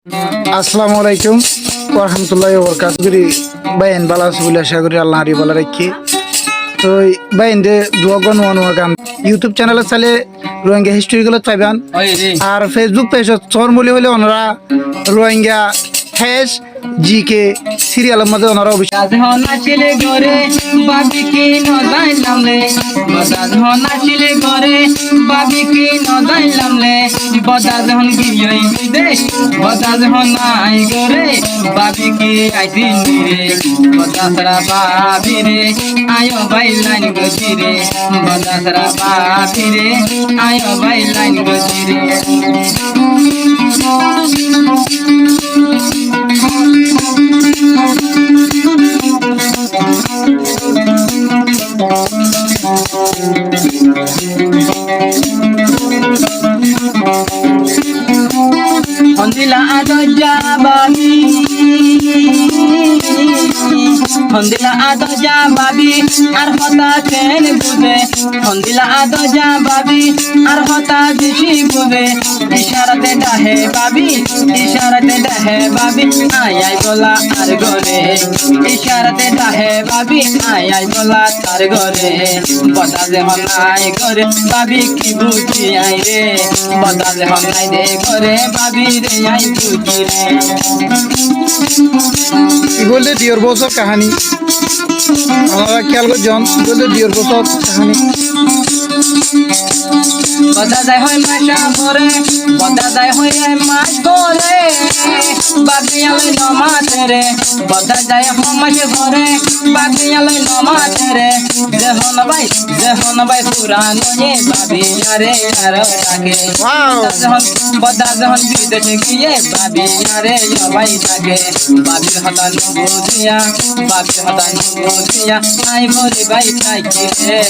আসসালামু আলাইকুম ওয়া রাহমাতুল্লাহি ওয়া বারাকাতুহু। বাইন বালা সুবিল আশা করি আল্লাহ হারি বালা রাখি। তো বাইন দে দুয়াগন ওয়ানুয়া গান ইউটিউব চ্যানেলে চাইলে রোহিঙ্গা হিস্ট্রি গুলো পাইবেন। আর ফেসবুক পেজত চরমুলি হলে ওনারা রোহিঙ্গা ফেস জিকে সিরিয়ালের মধ্যে ওনারা আয় ভাই লাইন গজিরে বদাসরা বাবিরে আয় ভাই line গজিরে Hondila adoja babi Hondila adoja babi ar hota ken buze Hondila adoja babi ar hota bishi buze Isharate dahe babi Isharate dahe babi Ayay bola ar gore Isharate dahe babi Ayay bola tar gore Bodaze honay gore babi ki buji ay re Bodaze honay de gore babi re ay buji re বললে দিয়র বছর কাহানি আমরা খেয়াল করছেন বললে দিয়র বছর কাহানি বদা যায় হয় মাসা ভরে বদা যায় হয় মাস ভরে বাগিয়ালে নমাতে রে বদা যায় মাস ভরে বাগিয়ালে নমাতে রে যেহন ভাই পুরানো এ বাবি আরে আর থাকে বদা যখন বিদেশে গিয়ে বাবি আরে ভাই থাকে বাবির হতান বুঝিয়া আই বলি ভাই থাকি রে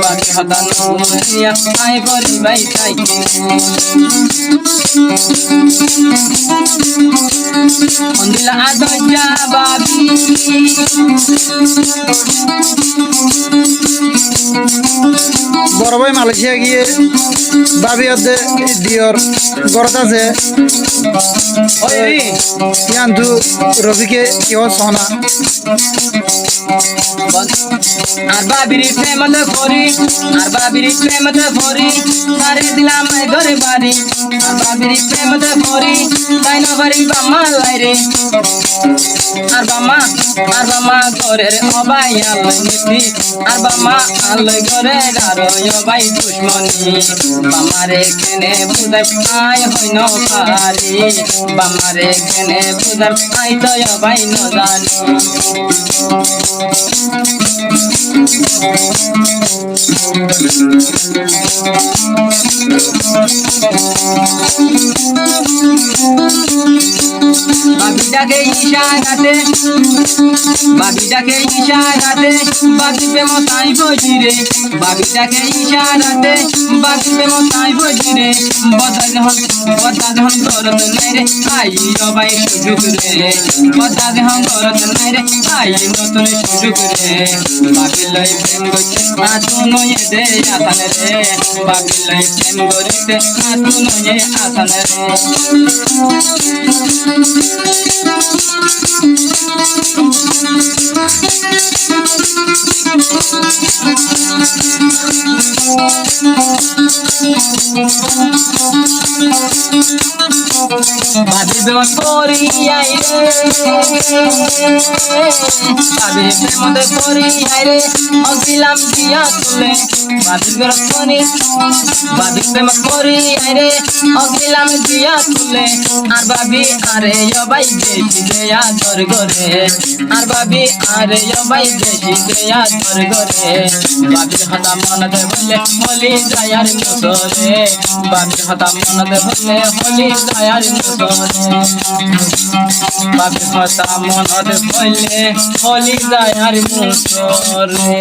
বাবির হতান বুঝিয়া আই বলি ভাই থাকি Hondila adoja babi বড় ভাই মালয়েশিয়া গিয়ে বাবি অর্ধে দিয়র গরত আছে ইয়ান্তু রবিকে কেউ সোনা আর বাবির প্রেমত ভরি সারে দিলাম ঘরে বাড়ি আর বাবির প্রেমত ভরি তাই না বাড়ি বাম্মা লাইরে আর বাম্মা ঘরের অবাই আলোয় নীতি আর বাম্মা আলোয় ঘরে আরো অবাই দুশ্মনী বামারে কেনে বুঝাই আয় হইন পারি বামারে কেনে বুঝাই আই তো অবাই ন জানি বাবিটাকে ইশারাতে বাবি প্রেম তাই বজিরে বাবিটাকে ইশারাতে বাবি প্রেম তাই বজিরে বদা যখন করত নাই রে আই ভাই সুযোগ রে বদা যখন করত নাই রে আই নতুন সুযোগ রে বাবি লই প্রেম করছে আতু নয় দে আসান রে বাবি লই প্রেম করিতে আতু নয় আসান রে বাবি বেমন করি আই রে বাবি বেমন করি আই রে অগিলাম দিয়া তুলে বাবি বেমন করি আই রে অগিলাম দিয়া তুলে আর বাবি আরে ভাই বেশি দেয়া দর করে আর বাবি আরে ভাই বেশি দেয়া দর করে বাবির হতা মনতে বলে হলি যায়ার মুসরে বাবির হতা মনতে বলে হলি যায়ার মুসরে বাবির হতা মনতে বলে হলি যায়ার মুসরে